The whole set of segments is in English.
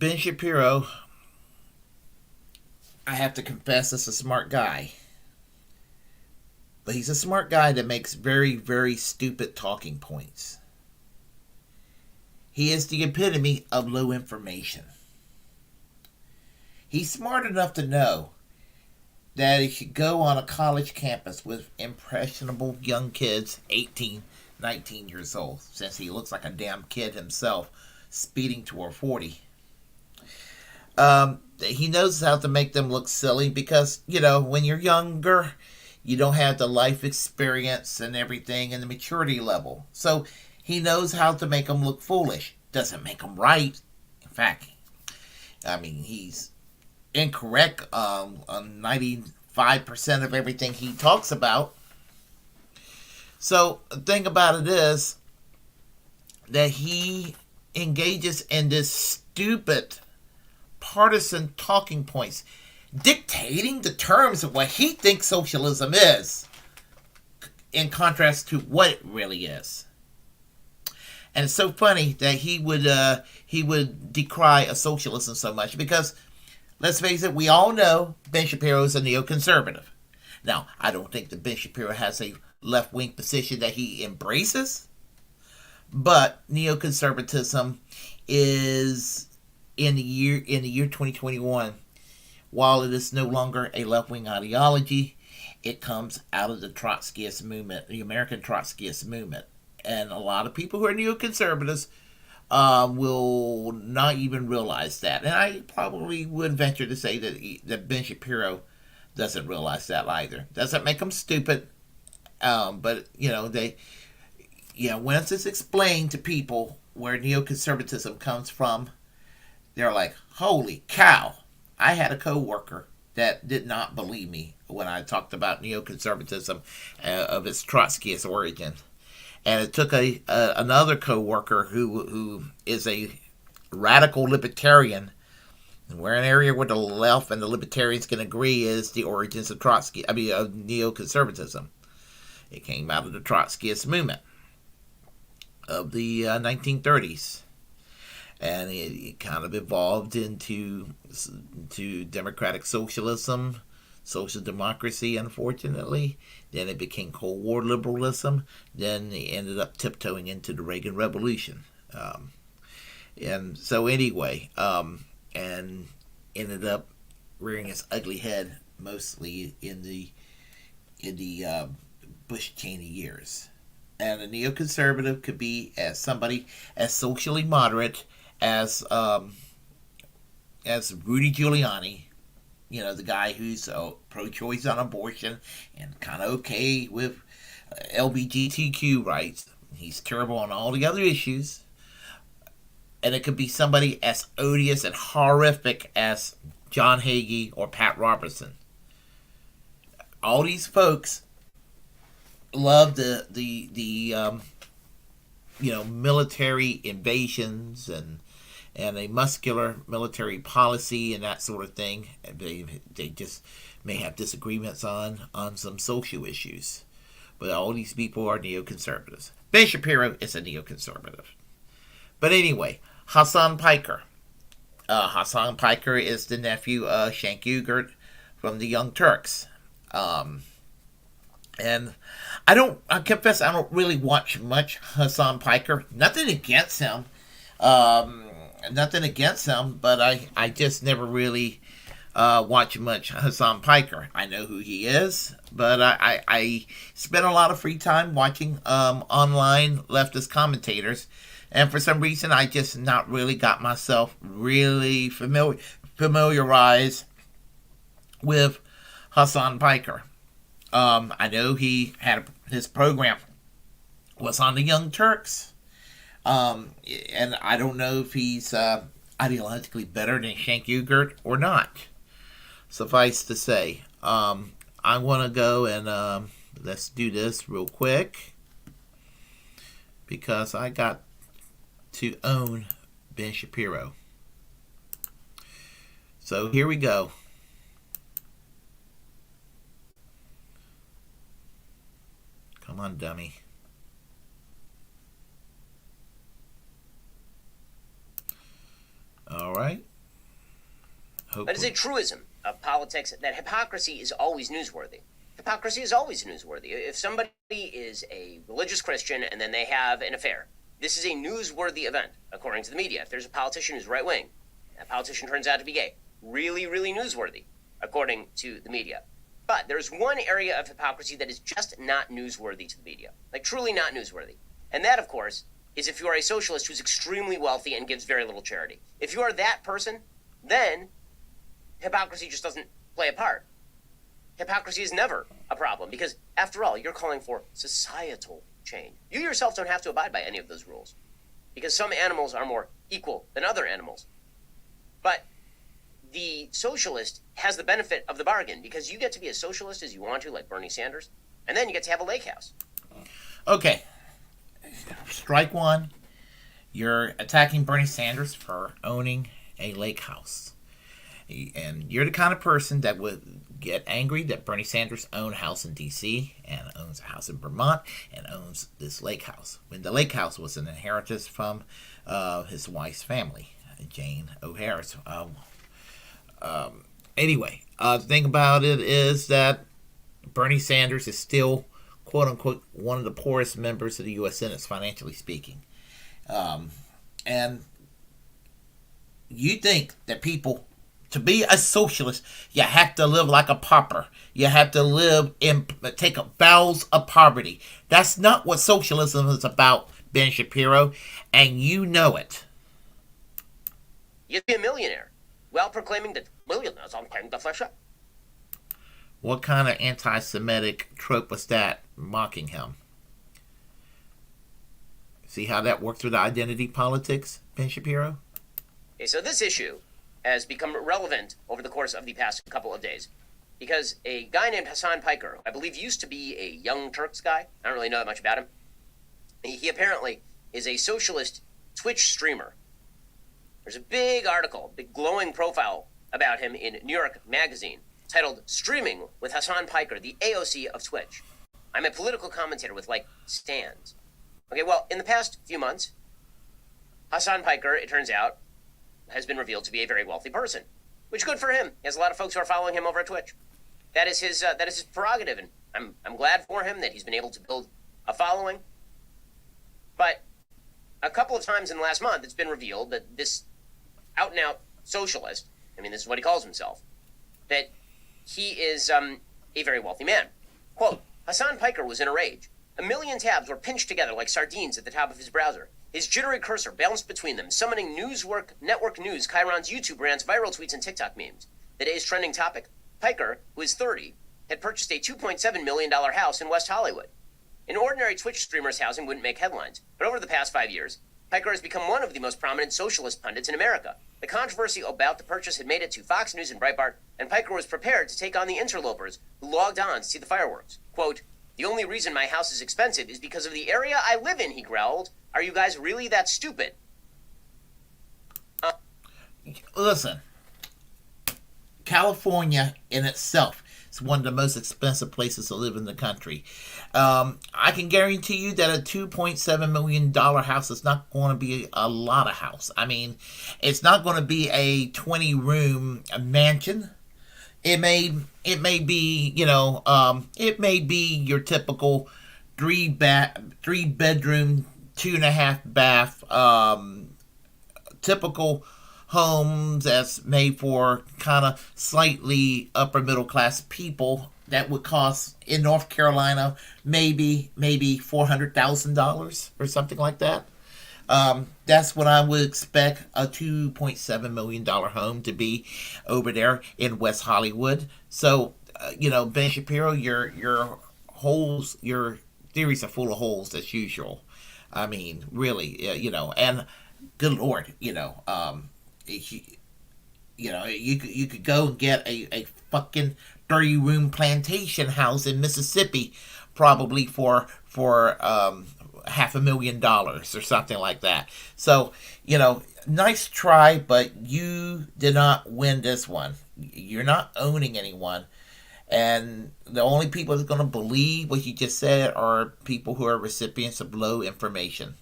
Ben Shapiro, I have to confess, is a smart guy. But he's a smart guy that makes very, very stupid talking points. He is the epitome of low information. He's smart enough to know that he should go on a college campus with impressionable young kids, 18, 19 years old, since he looks like a damn kid himself, speeding toward 40. He knows how to make them look silly because, when you're younger, you don't have the life experience and everything and the maturity level. So he knows how to make them look foolish. Doesn't make them right. In fact, he's incorrect on 95% of everything he talks about. So the thing about it is that he engages in this stupid partisan talking points, dictating the terms of what he thinks socialism is, in contrast to what it really is. And it's so funny that he would decry a socialism so much because, let's face it, we all know Ben Shapiro is a neoconservative. Now, I don't think that Ben Shapiro has a left-wing position that he embraces, but neoconservatism is in the year 2021. While it is no longer a left-wing ideology, it comes out of the Trotskyist movement, the American Trotskyist movement. And a lot of people who are neoconservatives will not even realize that. And I probably would venture to say that Ben Shapiro doesn't realize that either. Doesn't make him stupid, but once it's explained to people where neoconservatism comes from, they're like, "Holy cow!" I had a coworker that did not believe me when I talked about neoconservatism of its Trotskyist origin. And it took another coworker who is a radical libertarian, and we're in an area where the left and the libertarians can agree is the origins of of neoconservatism. It came out of the Trotskyist movement of the 1930s. And it kind of evolved into democratic socialism, social democracy, unfortunately. Then it became Cold War liberalism. Then they ended up tiptoeing into the Reagan Revolution. And so anyway, and ended up rearing its ugly head mostly in the Bush-Cheney years. And a neoconservative could be as somebody as socially moderate as Rudy Giuliani, the guy who's pro-choice on abortion and kind of okay with LGBTQ rights. He's terrible on all the other issues. And it could be somebody as odious and horrific as John Hagee or Pat Robertson. All these folks love the military invasions and a muscular military policy and that sort of thing. They just may have disagreements on some social issues. But all these people are neoconservatives. Ben Shapiro is a neoconservative. But anyway, Hasan Piker. Hasan Piker is the nephew of Cenk Uygur from the Young Turks. And I confess I don't really watch much Hasan Piker. Nothing against him. But I just never really watch much Hasan Piker. I know who he is, but I spend a lot of free time watching online leftist commentators, and for some reason I just not really got myself really familiarized with Hasan Piker. I know he had his program was on the Young Turks. And I don't know if he's ideologically better than Cenk Uygur or not. Suffice to say, I want to go and let's do this real quick because I got to own Ben Shapiro. So here we go. Come on, dummy. All right. But it's a truism of politics that hypocrisy is always newsworthy. Hypocrisy is always newsworthy. If somebody is a religious Christian and then they have an affair, this is a newsworthy event, according to the media. If there's a politician who's right-wing, that politician turns out to be gay, really, really newsworthy, according to the media. But there's one area of hypocrisy that is just not newsworthy to the media, like truly not newsworthy. And that, of course, is if you are a socialist who's extremely wealthy and gives very little charity. If you are that person, then hypocrisy just doesn't play a part. Hypocrisy is never a problem because, after all, you're calling for societal change. You yourself don't have to abide by any of those rules because some animals are more equal than other animals. But the socialist has the benefit of the bargain because you get to be as socialist as you want to, like Bernie Sanders, and then you get to have a lake house. Okay. Strike one. You're attacking Bernie Sanders for owning a lake house. And you're the kind of person that would get angry that Bernie Sanders owns a house in D.C. and owns a house in Vermont and owns this lake house. When the lake house was an inheritance from his wife's family, Jane O'Hara's. Anyway, the thing about it is that Bernie Sanders is still, quote unquote, one of the poorest members of the U.S. Senate, financially speaking. And you think that people, to be a socialist, you have to live like a pauper. You have to live in, take vows of poverty. That's not what socialism is about, Ben Shapiro, and you know it. You'd be a millionaire, while proclaiming that millionaires aren't paying the flesh up. What kind of anti-Semitic trope was that mocking him? See how that worked with identity politics, Ben Shapiro? Okay, so this issue has become relevant over the course of the past couple of days because a guy named Hasan Piker, I believe used to be a Young Turks guy, I don't really know that much about him, he apparently is a socialist Twitch streamer. There's a big article, big glowing profile about him in New York Magazine titled Streaming with Hasan Piker, the AOC of Twitch. I'm a political commentator with, stands. Okay, well, in the past few months, Hasan Piker, it turns out, has been revealed to be a very wealthy person, which good for him. He has a lot of folks who are following him over at Twitch. That is his prerogative, and I'm glad for him that he's been able to build a following. But a couple of times in the last month, it's been revealed that this out-and-out socialist, this is what he calls himself, that he is a very wealthy man. Quote, Hasan Piker was in a rage. 1 million tabs were pinched together like sardines at the top of his browser. His jittery cursor bounced between them, summoning network news, Chiron's YouTube rants, viral tweets, and TikTok memes. The day's trending topic, Piker, who is 30, had purchased a $2.7 million house in West Hollywood. An ordinary Twitch streamer's housing wouldn't make headlines, but over the past 5 years, Piker has become one of the most prominent socialist pundits in America. The controversy about the purchase had made it to Fox News and Breitbart, and Piker was prepared to take on the interlopers who logged on to see the fireworks. Quote, the only reason my house is expensive is because of the area I live in, he growled. Are you guys really that stupid? Listen, California in itself is one of the most expensive places to live in the country. I can guarantee you that a $2.7 million house is not going to be a lot of house. It's not going to be a 20-room mansion. It may be, it may be your typical three bedroom, 2.5 bath, typical homes that's made for kind of slightly upper middle class people that would cost in North Carolina maybe $400,000 or something like that. That's what I would expect a $2.7 million home to be over there in West Hollywood. So, Ben Shapiro, your holes, your theories are full of holes as usual. Really, and good Lord, you could go and get a fucking 30-room plantation house in Mississippi, probably for $500,000 or something like that. So, nice try, but you did not win this one. You're not owning anyone. And the only people that's going to believe what you just said are people who are recipients of low information.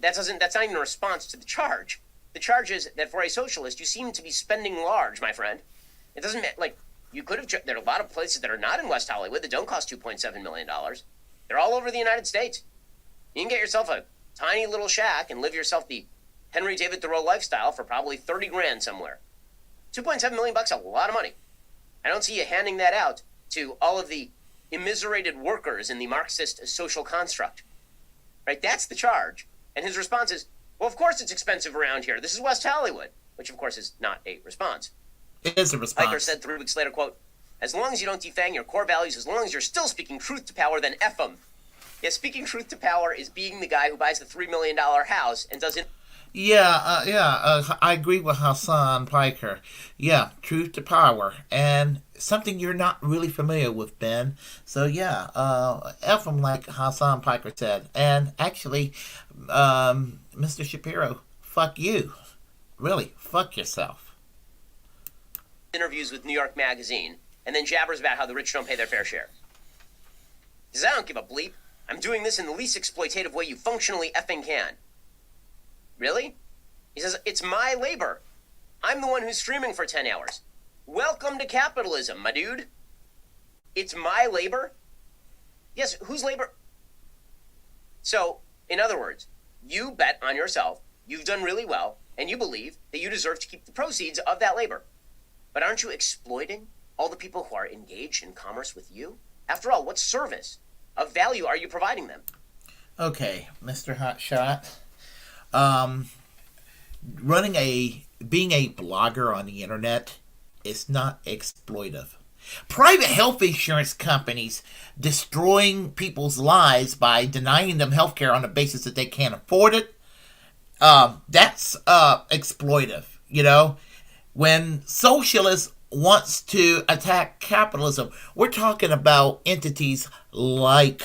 That's not even a response to the charge. The charge is that for a socialist, you seem to be spending large, my friend. It doesn't like you could have. There are a lot of places that are not in West Hollywood that don't cost $2.7 million. They're all over the United States. You can get yourself a tiny little shack and live yourself the Henry David Thoreau lifestyle for probably 30 grand somewhere. 2.7 million bucks, a lot of money. I don't see you handing that out to all of the immiserated workers in the Marxist social construct. Right? That's the charge. And his response is, well, of course it's expensive around here. This is West Hollywood, which of course is not a response. It is a response. Piker said 3 weeks later, quote, as long as you don't defang your core values, as long as you're still speaking truth to power, then F them. Yeah, speaking truth to power is being the guy who buys the $3 million house and doesn't. I agree with Hasan Piker. Yeah, truth to power. And something you're not really familiar with, Ben. So, F them like Hasan Piker said. And actually, Mr. Shapiro, fuck you. Really, fuck yourself. Interviews with New York Magazine, and then jabbers about how the rich don't pay their fair share. He says, I don't give a bleep. I'm doing this in the least exploitative way you functionally effing can. Really? He says, it's my labor. I'm the one who's streaming for 10 hours. Welcome to capitalism, my dude. It's my labor? Yes, whose labor? So, in other words, you bet on yourself, you've done really well, and you believe that you deserve to keep the proceeds of that labor. But aren't you exploiting all the people who are engaged in commerce with you? After all, what service of value are you providing them? Okay, Mr. Hotshot. Being a blogger on the internet is not exploitive. Private health insurance companies destroying people's lives by denying them health care on the basis that they can't afford it, that's exploitive, you know? When socialists wants to attack capitalism, we're talking about entities like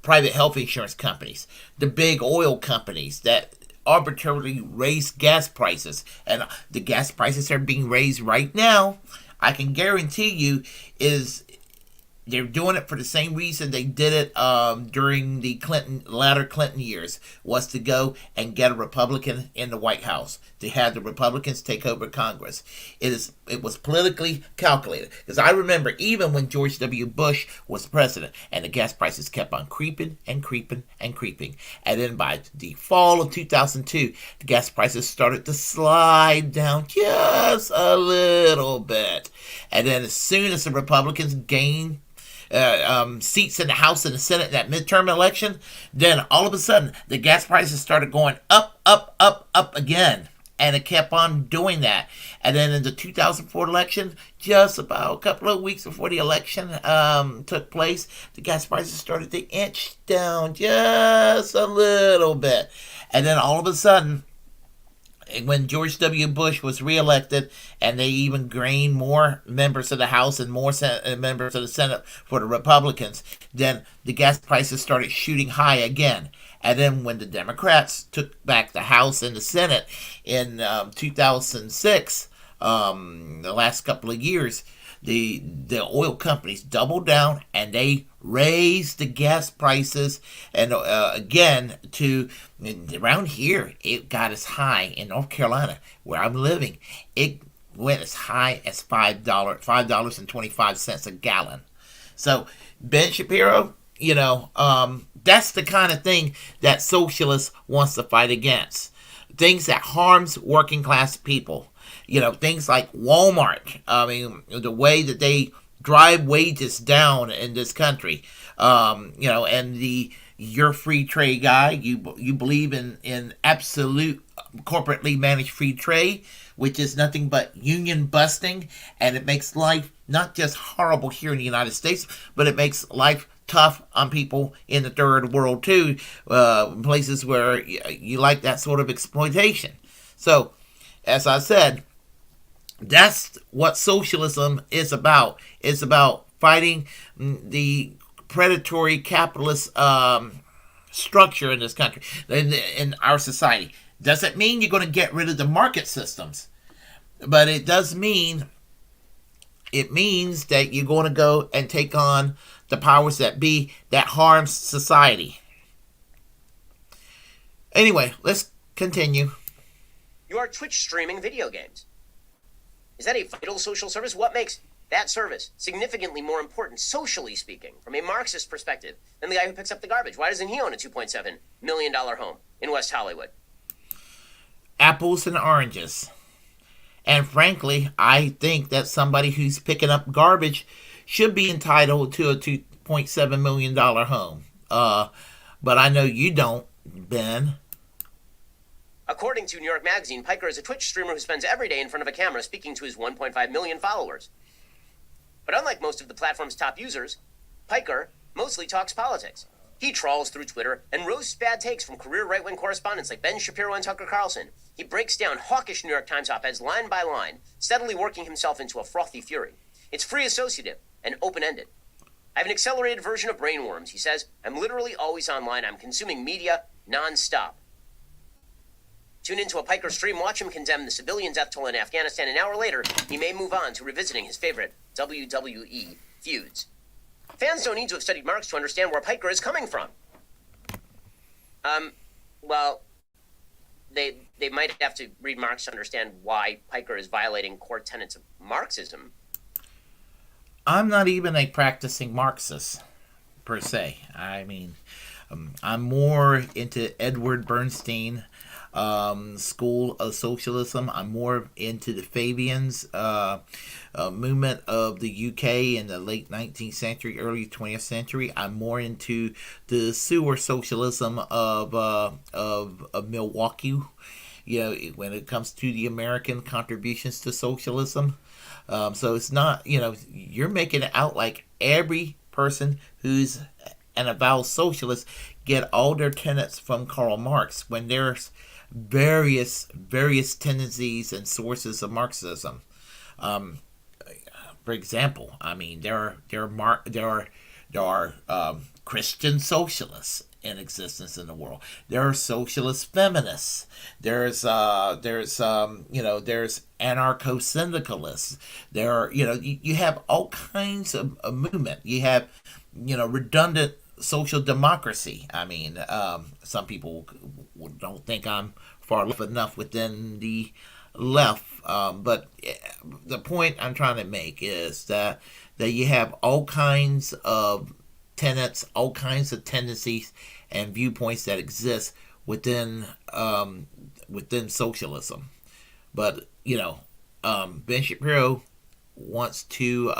private health insurance companies, the big oil companies that arbitrarily raise gas prices. And the gas prices are being raised right now. I can guarantee you they're doing it for the same reason they did it during the latter Clinton years, was to go and get a Republican in the White House, to have the Republicans take over Congress. It was politically calculated. Because I remember even when George W. Bush was president, and the gas prices kept on creeping and creeping and creeping. And then by the fall of 2002, the gas prices started to slide down just a little bit. And then as soon as the Republicans gained seats in the House and the Senate in that midterm election, then all of a sudden the gas prices started going up, up, up, up again. And it kept on doing that. And then in the 2004 election, just about a couple of weeks before the election took place, the gas prices started to inch down just a little bit. And then all of a sudden, when George W. Bush was reelected, and they even gained more members of the House and more members of the Senate for the Republicans, then the gas prices started shooting high again. And then when the Democrats took back the House and the Senate in 2006, the last couple of years, the oil companies doubled down and they raised the gas prices, and again to around here it got as high in North Carolina where I'm living. It went as high as $5.25 a gallon. So Ben Shapiro, that's the kind of thing that socialists wants to fight against. Things that harms working class people. Things like Walmart. I mean, the way that they drive wages down in this country. And you're free trade guy. You believe in absolute corporately managed free trade, which is nothing but union busting, and it makes life not just horrible here in the United States, but it makes life tough on people in the third world too, places where you like that sort of exploitation. So, as I said, that's what socialism is about. It's about fighting the predatory capitalist structure in this country, in our society. Doesn't mean you're going to get rid of the market systems, but it means that you're going to go and take on the powers that be that harms society. Anyway, let's continue. You are Twitch streaming video games. Is that a vital social service? What makes that service significantly more important, socially speaking, from a Marxist perspective, than the guy who picks up the garbage? Why doesn't he own a $2.7 million home in West Hollywood? Apples and oranges. And frankly, I think that somebody who's picking up garbage should be entitled to a $2.7 million home. But I know you don't, Ben. According to New York Magazine, Piker is a Twitch streamer who spends every day in front of a camera speaking to his 1.5 million followers. But unlike most of the platform's top users, Piker mostly talks politics. He trawls through Twitter and roasts bad takes from career right-wing correspondents like Ben Shapiro and Tucker Carlson. He breaks down hawkish New York Times op-eds line by line, steadily working himself into a frothy fury. It's free associative and open-ended. I have an accelerated version of brainworms, he says. I'm literally always online. I'm consuming media non-stop. Tune into a Piker stream, watch him condemn the civilian death toll in Afghanistan. An hour later, he may move on to revisiting his favorite WWE feuds. Fans don't need to have studied Marx to understand where Piker is coming from. Well, they might have to read Marx to understand why Piker is violating core tenets of Marxism. I'm not even a practicing Marxist, per se. I mean, I'm more into Edward Bernstein school of socialism. I'm more into the Fabians movement of the UK in the late 19th century, early 20th century. I'm more into the sewer socialism of Milwaukee. You know, when it comes to the American contributions to socialism. So it's not, you know, you're making it out like every person who's an avowed socialist get all their tenets from Karl Marx, when there's various tendencies and sources of Marxism. For example, I mean, there are Christian socialists in existence in the world. There are socialist feminists. There's anarcho-syndicalists. There are, you have all kinds of movement. You have, redundant social democracy. I mean, some people don't think I'm far left enough within the left, but the point I'm trying to make is that you have all kinds of tenets, all kinds of tendencies and viewpoints that exist within socialism. But Ben Shapiro wants to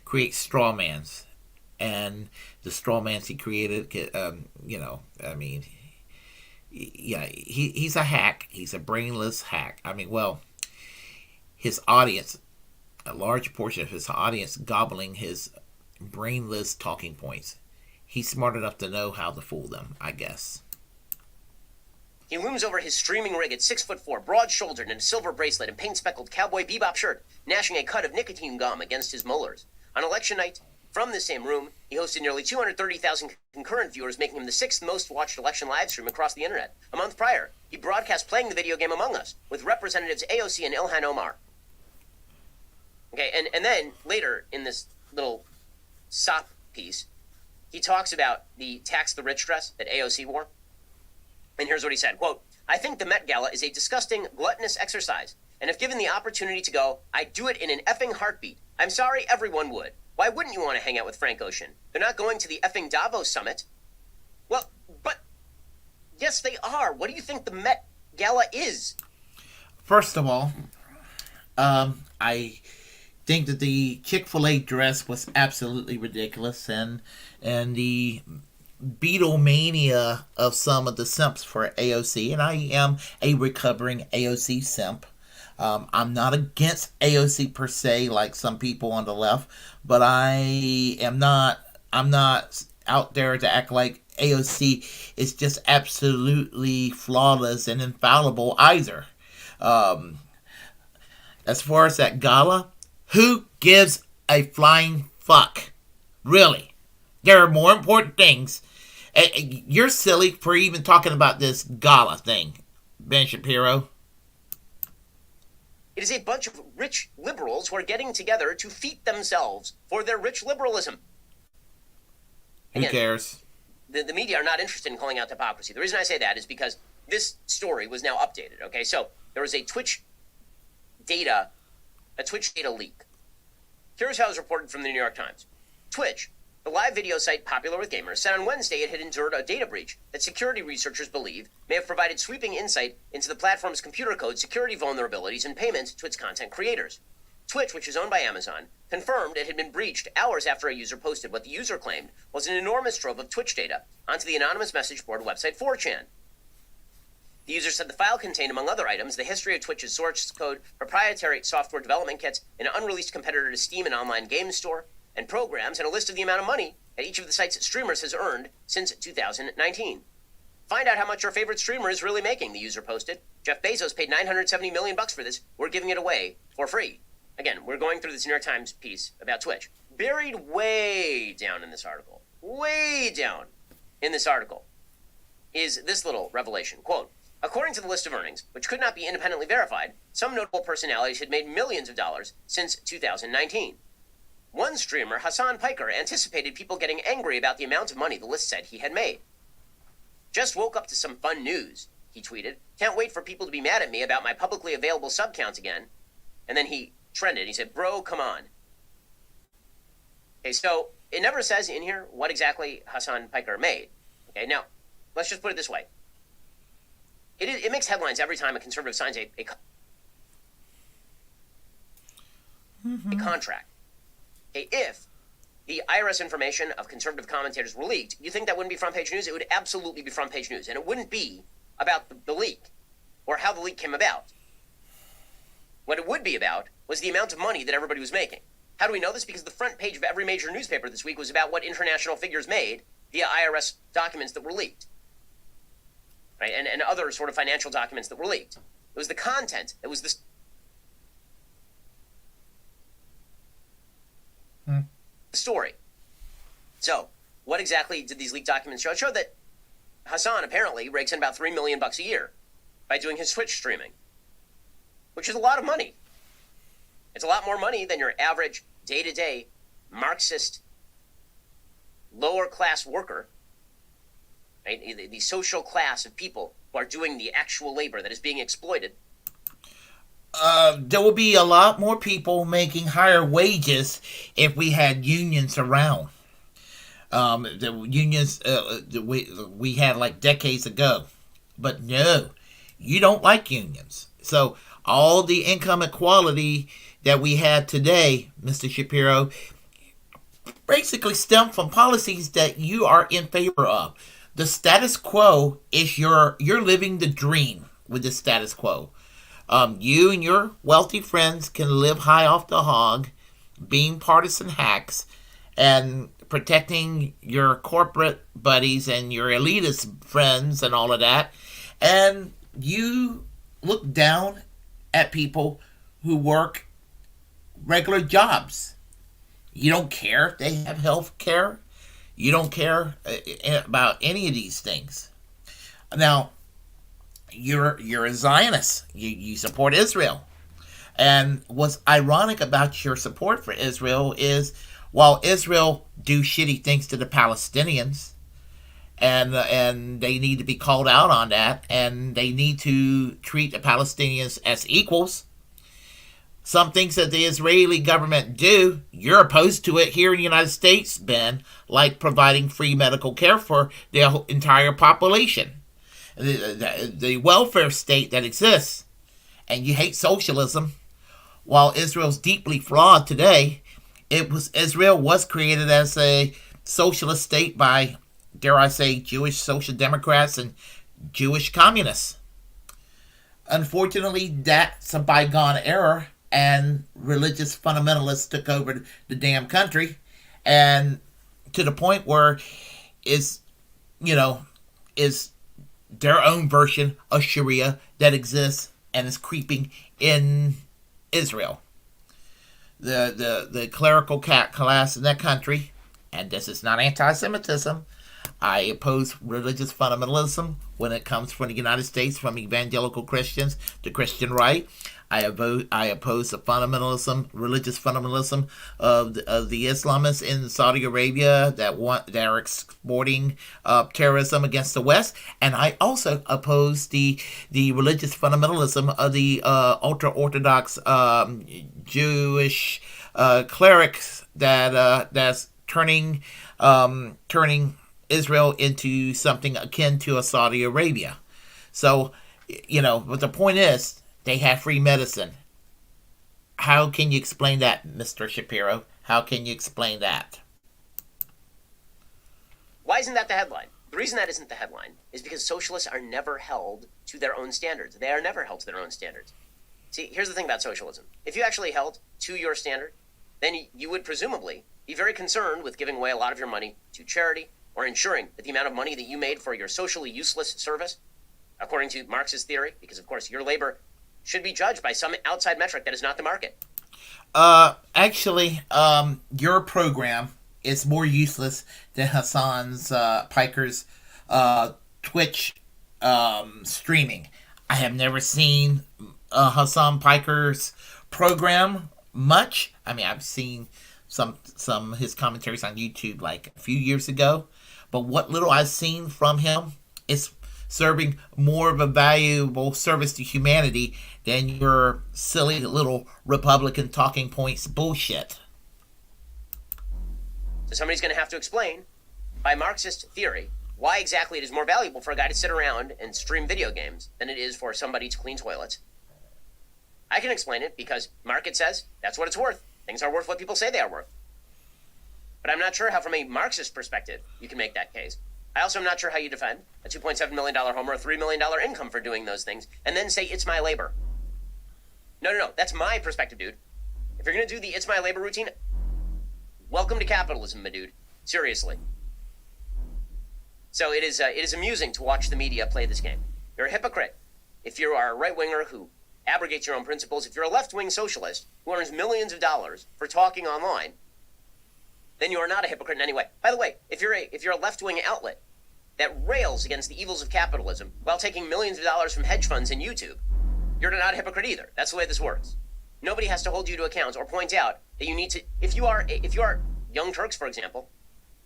create strawmans, and the strawmans he created, he's a hack. He's a brainless hack. I mean, well, his audience, a large portion of his audience, gobbling his brainless talking points. He's smart enough to know how to fool them, I guess. He looms over his streaming rig at 6'4", broad-shouldered in a silver bracelet and paint-speckled cowboy bebop shirt, gnashing a cud of nicotine gum against his molars. On election night, from the same room, he hosted nearly 230,000 concurrent viewers, making him the sixth most-watched election livestream across the internet. A month prior, he broadcast playing the video game Among Us with Representatives AOC and Ilhan Omar. Okay, and then, later in this little SOP piece, he talks about the tax the rich dress that AOC wore. And here's what he said, quote, "I think the Met Gala is a disgusting, gluttonous exercise. And if given the opportunity to go, I'd do it in an effing heartbeat. I'm sorry, everyone would. Why wouldn't you want to hang out with Frank Ocean? They're not going to the effing Davos summit." Well, but yes, they are. What do you think the Met Gala is? First of all, I think that the Chick-fil-A dress was absolutely ridiculous, and the Beatlemania of some of the simps for AOC, and I am a recovering AOC simp. I'm not against AOC per se, like some people on the left, but I'm not out there to act like AOC is just absolutely flawless and infallible either. As far as that gala, who gives a flying fuck? Really? There are more important things. You're silly for even talking about this gala thing, Ben Shapiro. It is a bunch of rich liberals who are getting together to feat themselves for their rich liberalism. Again, who cares? The media are not interested in calling out hypocrisy. The reason I say that is because this story was now updated. Okay, so there was a Twitch data leak. Here's how it was reported from the New York Times. Twitch, the live video site popular with gamers, said on Wednesday it had endured a data breach that security researchers believe may have provided sweeping insight into the platform's computer code, security vulnerabilities, and payments to its content creators. Twitch, which is owned by Amazon, confirmed it had been breached hours after a user posted what the user claimed was an enormous trove of Twitch data onto the anonymous message board website 4chan. The user said the file contained, among other items, the history of Twitch's source code, proprietary software development kits, an unreleased competitor to Steam and online game store, and programs, and a list of the amount of money that each of the site's streamers has earned since 2019. Find out how much your favorite streamer is really making, the user posted. Jeff Bezos paid $970 million for this. We're giving it away for free. Again, we're going through this New York Times piece about Twitch. Buried way down in this article, is this little revelation. Quote, according to the list of earnings, which could not be independently verified, some notable personalities had made millions of dollars since 2019. One streamer, Hasan Piker, anticipated people getting angry about the amount of money the list said he had made. Just woke up to some fun news, he tweeted. Can't wait for people to be mad at me about my publicly available sub counts again. And then he trended. He said, bro, come on. Okay, so it never says in here what exactly Hasan Piker made. Okay, now, let's just put it this way. It makes headlines every time a conservative signs a contract. Okay, if the IRS information of conservative commentators were leaked, you think that wouldn't be front page news? It would absolutely be front page news. And it wouldn't be about the leak or how the leak came about. What it would be about was the amount of money that everybody was making. How do we know this? Because the front page of every major newspaper this week was about what international figures made via IRS documents that were leaked. Right? And other sort of financial documents that were leaked. It was the content. It was the story. So, what exactly did these leaked documents show? It showed that Hasan apparently rakes in about $3 million a year by doing his Twitch streaming, which is a lot of money. It's a lot more money than your average day-to-day Marxist lower-class worker, right? The social class of people who are doing the actual labor that is being exploited. There will be a lot more people making higher wages if we had unions around. The unions we had like decades ago. But no, you don't like unions. So all the income equality that we had today, Mr. Shapiro, basically stem from policies that you are in favor of. The status quo is you're living the dream with the status quo. You and your wealthy friends can live high off the hog, being partisan hacks, and protecting your corporate buddies and your elitist friends and all of that. And you look down at people who work regular jobs. You don't care if they have health care. You don't care about any of these things. Now, you're a Zionist. You support Israel. And what's ironic about your support for Israel is while Israel do shitty things to the Palestinians, and they need to be called out on that, and they need to treat the Palestinians as equals. Some things that the Israeli government do, you're opposed to it here in the United States, Ben, like providing free medical care for the entire population. The welfare state that exists, and you hate socialism. While Israel's deeply flawed today, Israel was created as a socialist state by, dare I say, Jewish social democrats and Jewish communists. Unfortunately, that's a bygone era, and religious fundamentalists took over the damn country, and to the point where is their own version of Sharia that exists and is creeping in Israel. The clerical class in that country, and this is not anti-Semitism, I oppose religious fundamentalism when it comes from the United States, from evangelical Christians to Christian right. I oppose the fundamentalism, religious fundamentalism of the Islamists in Saudi Arabia that are exporting terrorism against the West, and I also oppose the religious fundamentalism of the ultra orthodox Jewish clerics that's turning Israel into something akin to a Saudi Arabia. So, but the point is, they have free medicine. How can you explain that, Mr. Shapiro? How can you explain that? Why isn't that the headline? The reason that isn't the headline is because socialists are never held to their own standards. They are never held to their own standards. See, here's the thing about socialism. If you actually held to your standard, then you would presumably be very concerned with giving away a lot of your money to charity or ensuring that the amount of money that you made for your socially useless service, according to Marxist theory, because of course your labor should be judged by some outside metric that is not the market. Actually, your program is more useless than Hasan's Piker's Twitch streaming. I have never seen Hasan Piker's program much. I mean, I've seen some of his commentaries on YouTube like a few years ago, but what little I've seen from him is serving more of a valuable service to humanity than your silly little Republican talking points bullshit. So somebody's going to have to explain, by Marxist theory, why exactly it is more valuable for a guy to sit around and stream video games than it is for somebody to clean toilets. I can explain it because market says that's what it's worth. Things are worth what people say they are worth. But I'm not sure how, from a Marxist perspective, you can make that case. I also am not sure how you defend a $2.7 million home or a $3 million income for doing those things and then say it's my labor. No. That's my perspective, dude. If you're going to do the it's my labor routine, welcome to capitalism, my dude. Seriously. So it is amusing to watch the media play this game. You're a hypocrite if you are a right-winger who abrogates your own principles. If you're a left-wing socialist who earns millions of dollars for talking online, then you are not a hypocrite in any way. By the way, if you're a left-wing outlet that rails against the evils of capitalism while taking millions of dollars from hedge funds and YouTube, you're not a hypocrite either. That's the way this works. Nobody has to hold you to account or point out that you need to. If you are Young Turks, for example,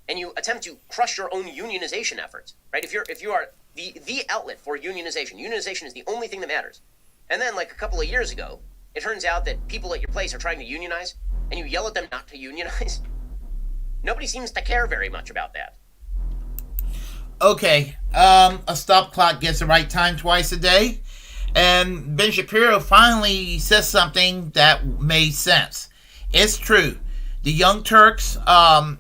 and you attempt to crush your own unionization efforts, right? If you are the outlet for unionization is the only thing that matters. And then, like a couple of years ago, it turns out that people at your place are trying to unionize, and you yell at them not to unionize. Nobody seems to care very much about that. Okay, a stop clock gets the right time twice a day, and Ben Shapiro finally says something that made sense. It's true. The Young Turks, Cenk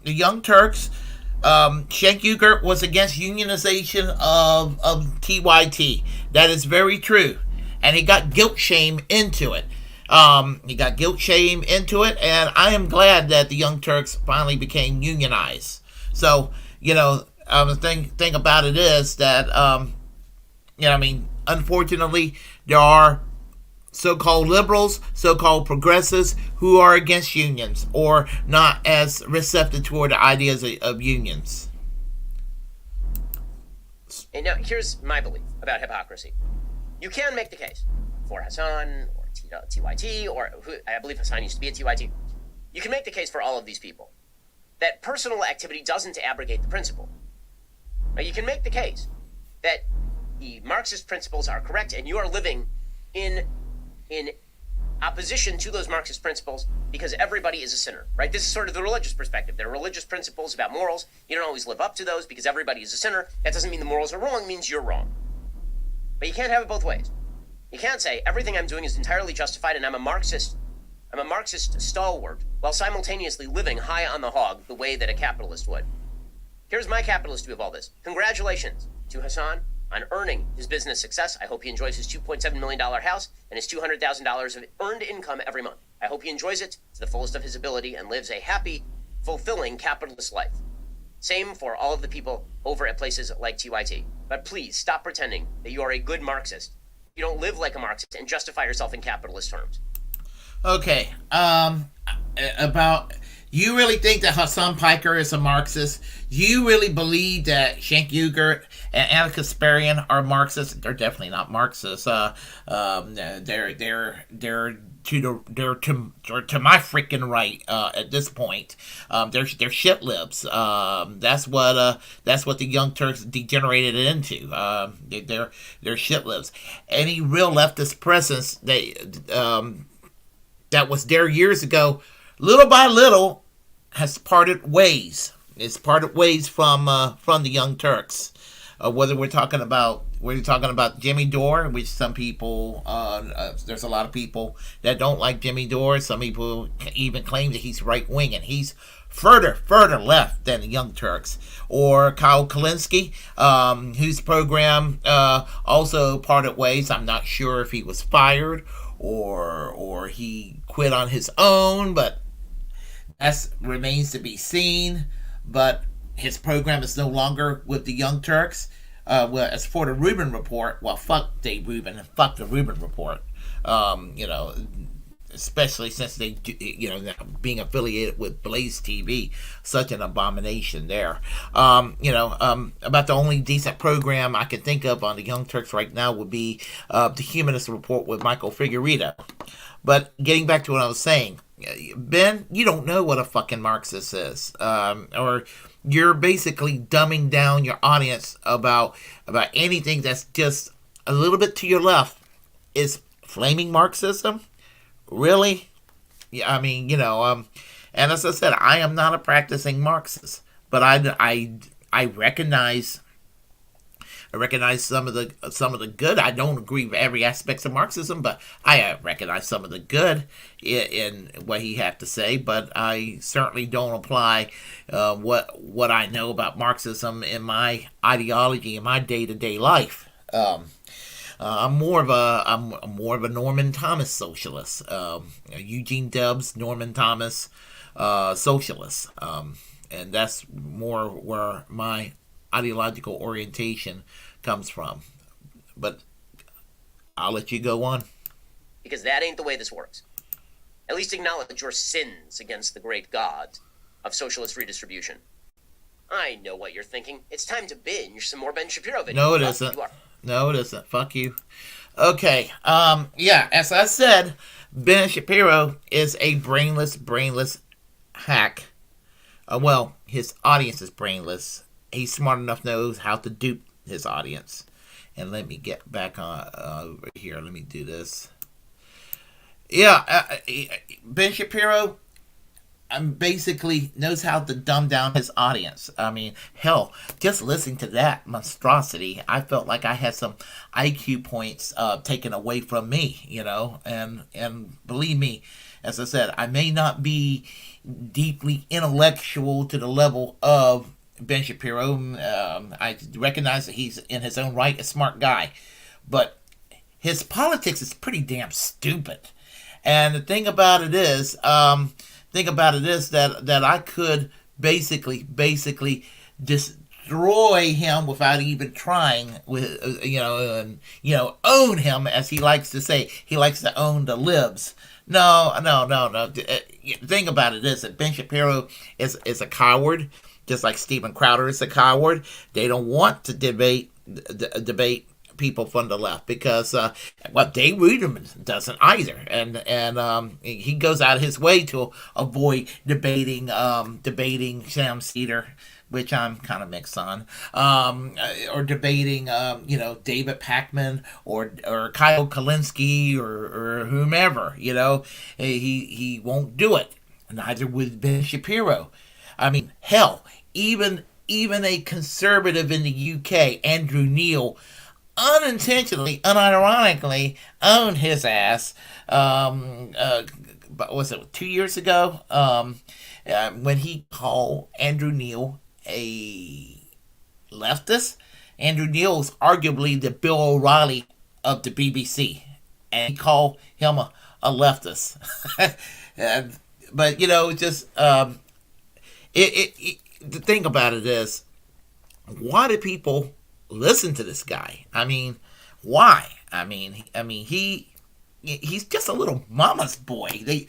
Uygur was against unionization of TYT. That is very true, and he got guilt shame into it. And I am glad that the Young Turks finally became unionized. So, the thing about it is that, unfortunately, there are so-called liberals, so-called progressives who are against unions or not as receptive toward the ideas of unions. And now, here's my belief about hypocrisy. You can make the case for Hasan or TYT, or who I believe Hasan used to be at TYT. You can make the case for all of these people that personal activity doesn't abrogate the principle. Now, you can make the case that the Marxist principles are correct and you are living in opposition to those Marxist principles because everybody is a sinner, right? This is sort of the religious perspective. There are religious principles about morals. You don't always live up to those because everybody is a sinner. That doesn't mean the morals are wrong, it means you're wrong. But you can't have it both ways. You can't say everything I'm doing is entirely justified and I'm a Marxist stalwart while simultaneously living high on the hog the way that a capitalist would. Here's my capitalist view of all this. Congratulations to Hasan on earning his business success. I hope he enjoys his $2.7 million house and his $200,000 of earned income every month. I hope he enjoys it to the fullest of his ability and lives a happy, fulfilling capitalist life. Same for all of the people over at places like TYT. But please stop pretending that you are a good Marxist. You don't live like a Marxist and justify yourself in capitalist terms. Okay, about You really think that Hasan Piker is a Marxist? You really believe that Cenk Uygur and Anna Kasparian are Marxists? They're definitely not Marxists. They're to my freaking right at this point. They're shit libs. That's what the Young Turks degenerated into. They're shit libs. Any real leftist presence that was there years ago, little by little, has parted ways. It's parted ways from the Young Turks. Whether we're talking about Jimmy Dore, which some people there's a lot of people that don't like Jimmy Dore. Some people even claim that he's right wing, and he's further left than the Young Turks. Or Kyle Kalinske, whose program also parted ways. I'm not sure if he was fired or he quit on his own, but that remains to be seen. But his program is no longer with the Young Turks. Well, as for the Rubin Report, well, fuck Dave Rubin and fuck the Rubin Report. Especially since they, being affiliated with Blaze TV, such an abomination there. About the only decent program I can think of on the Young Turks right now would be the Humanist Report with Michael Figueredo. But getting back to what I was saying, Ben, you don't know what a fucking Marxist is, or you're basically dumbing down your audience about anything that's just a little bit to your left is flaming Marxism. Really? Yeah, and as I said, I am not a practicing Marxist, but I recognize some of the good. I don't agree with every aspect of Marxism, but I recognize some of the good in what he had to say. But I certainly don't apply what I know about Marxism in my ideology in my day-to-day life. I'm more of a Norman Thomas socialist. Eugene Debs, Norman Thomas socialist, and that's more where my ideological orientation comes from. But I'll let you go on. Because that ain't the way this works. At least acknowledge your sins against the great God of socialist redistribution. I know what you're thinking. It's time to binge some more Ben Shapiro videos. No, it isn't. No, it isn't. Fuck you. Okay. As I said, Ben Shapiro is a brainless hack. Well, his audience is brainless. He's smart enough, knows how to dupe his audience. And let me get back on over here. Let me do this. Ben Shapiro basically knows how to dumb down his audience. Hell, just listening to that monstrosity, I felt like I had some IQ points taken away from me, and believe me, as I said, I may not be deeply intellectual to the level of Ben Shapiro. I recognize that he's in his own right a smart guy, but his politics is pretty damn stupid. And the thing about it is that I could basically destroy him without even trying. Own him, as he likes to say. He likes to own the libs. No. The thing about it is that Ben Shapiro is a coward, just like Steven Crowder is a coward. They don't want to debate people from the left because Dave Rubin doesn't either, and he goes out of his way to avoid debating Sam Cedar, which I'm kind of mixed on, or debating David Pakman or Kyle Kalinske or whomever. He won't do it. Neither would Ben Shapiro. Hell, even a conservative in the UK, Andrew Neil, unintentionally, unironically owned his ass. But was it 2 years ago? When he called Andrew Neil a leftist. Andrew Neil is arguably the Bill O'Reilly of the BBC, and he called him a leftist. But the thing about it is, why do people listen to this guy? Why? He's just a little mama's boy.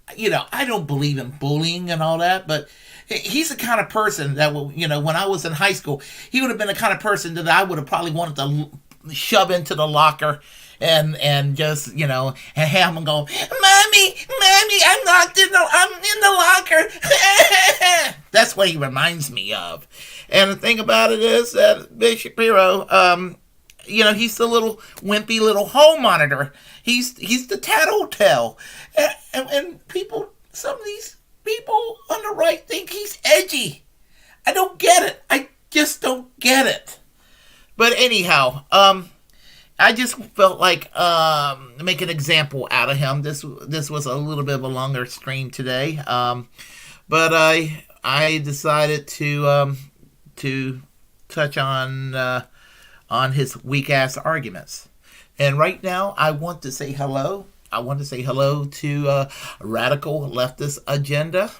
I don't believe in bullying and all that, but he's the kind of person that will, when I was in high school, he would have been the kind of person that I would have probably wanted to shove into the locker and just and have him go, mommy, I'm in the locker. That's what he reminds me of. And the thing about it is that Ben Shapiro, he's the little wimpy little hall monitor. He's the tattletale, and some of these people on the right think he's edgy. I don't get it. I just don't get it. But anyhow, I just felt like make an example out of him. This was a little bit of a longer stream today, but I decided to touch on his weak ass arguments. And right now, I want to say hello. I want to say hello to Radical Leftist Agenda.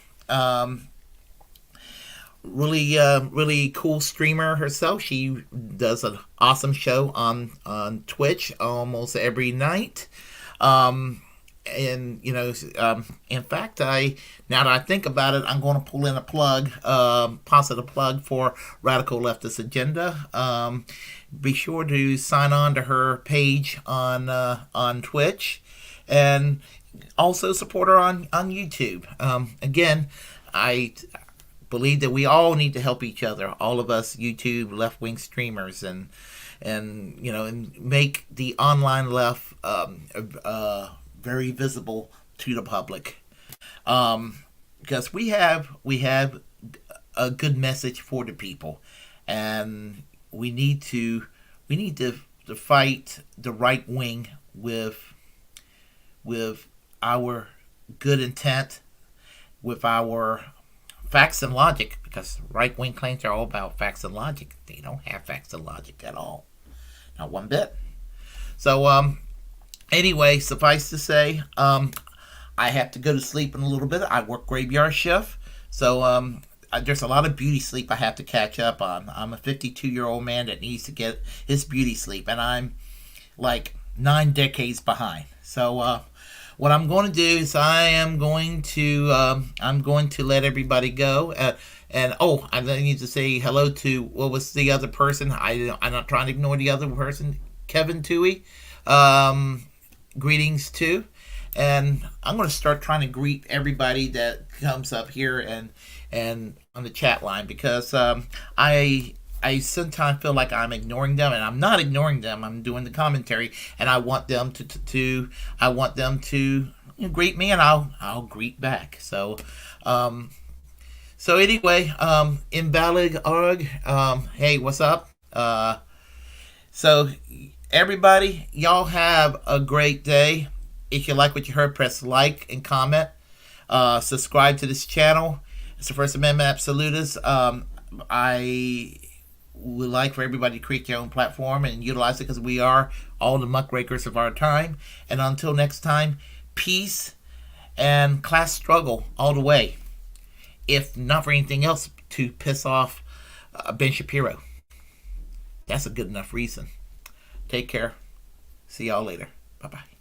Really cool streamer herself. She does an awesome show on Twitch almost every night. In fact, now that I think about it, I'm going to pull in a plug, positive plug for Radical Leftist Agenda. Be sure to sign on to her page on Twitch, and also support her on YouTube. Again, I believe that we all need to help each other, all of us YouTube left-wing streamers, and make the online left very visible to the public, because we have a good message for the people, and we need to fight the right wing with our good intent, with our facts and logic, because right wing claims are all about facts and logic. They don't have facts and logic at all, not one bit. So anyway, suffice to say, I have to go to sleep in a little bit. I work graveyard shift, so there's a lot of beauty sleep I have to catch up on. I'm a 52-year-old man that needs to get his beauty sleep, and I'm like 9 decades behind. So what I'm going to do is I'm going to let everybody go. I need to say hello to, what was the other person? I'm not trying to ignore the other person, Kevin Toohey. Greetings too. And I'm going to start trying to greet everybody that comes up here and on the chat line, because I sometimes feel like I'm ignoring them, and I'm not ignoring them. I'm doing the commentary, and I want them to greet me, and I'll greet back. So anyway, Invalid Arg, hey, what's up? So everybody, y'all have a great day. If you like what you heard, press like and comment. Subscribe to this channel. It's the First Amendment Absolutist. I would like for everybody to create their own platform and utilize it, because we are all the muckrakers of our time. And until next time, peace and class struggle all the way. If not for anything else, to piss off Ben Shapiro. That's a good enough reason. Take care. See y'all later. Bye-bye.